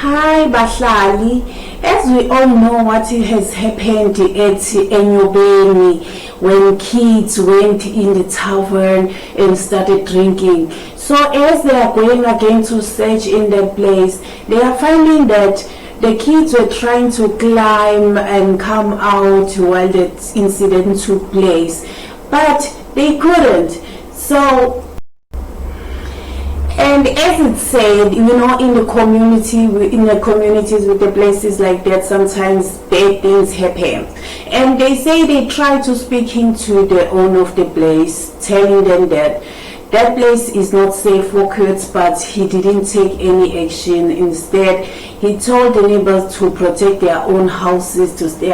Hi Bahlali, as we all know what has happened at Enyobeni when kids went in the tavern and started drinking. So as they are going again to search in that place, they are finding that the kids were trying to climb and come out while that incident took place, but they couldn't. So, and as it said, in the communities with the places like that, sometimes bad things happen. And they say they tried to speak into the owner of the place, telling them that that place is not safe for kids, but he didn't take any action. Instead, he told the neighbors to protect their own houses, to stay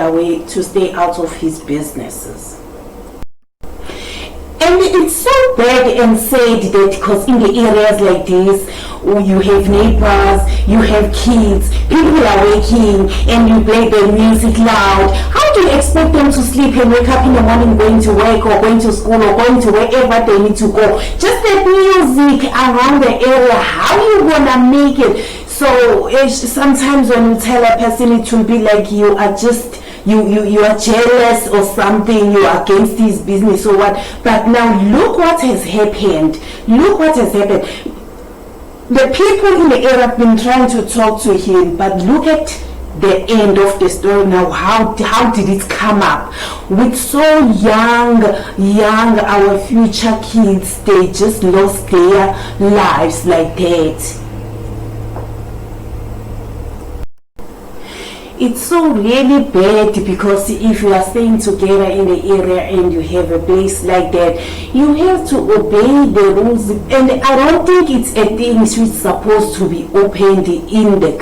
out of his businesses. And it's so bad and sad that because in the areas like this, you have neighbors, you have kids, people are waking and you play their music loud. How do you expect them to sleep and wake up in the morning going to work or going to school or going to wherever they need to go? Just that music around the area, how you gonna make it? So sometimes when you tell a person, it will be like you are just you are jealous or something, you are against his business or what. But now look what has happened. The people in the area have been trying to talk to him, but look at the end of the story now. How did it come up with so young our future kids? They just lost their lives like that. It's so really bad, because if you are staying together in the area and you have a place like that, you have to obey the rules. And I don't think it's a thing which is supposed to be opened in the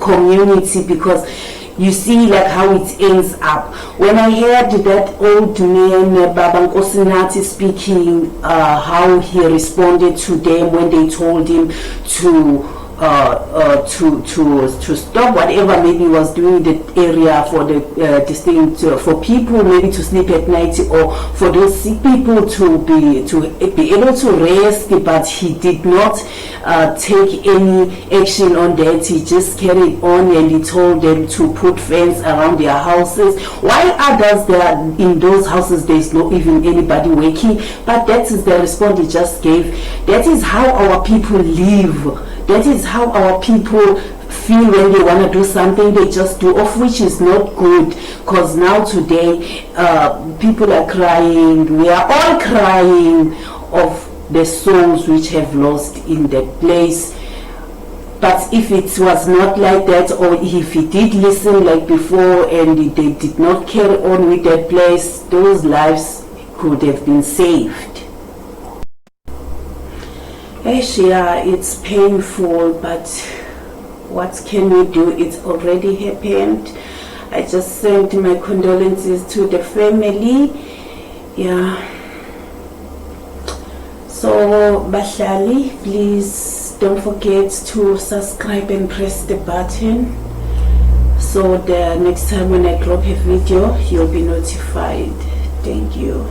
community, because you see like how it ends up. When I heard that old man Baba Nkosinati speaking, how he responded to them when they told him to stop whatever maybe was doing in the area for this thing, for people maybe to sleep at night, or for those sick people to be able to rest, but he did not take any action on that. He just carried on and he told them to put fence around their houses, while others there in those houses there is not even anybody waking. But that is the response he just gave. That is how our people live. That is how our people feel when they want to do something. They just do, of which is not good, because now today people are crying. We are all crying of the souls which have lost in that place. But if it was not like that, or if he did listen like before and they did not carry on with that place, those lives could have been saved. Yeah, it's painful, but what can we do? It's already happened. I just sent my condolences to the family. Yeah. So Bahlali, please don't forget to subscribe and press the button, so the next time when I drop a video you'll be notified. Thank you.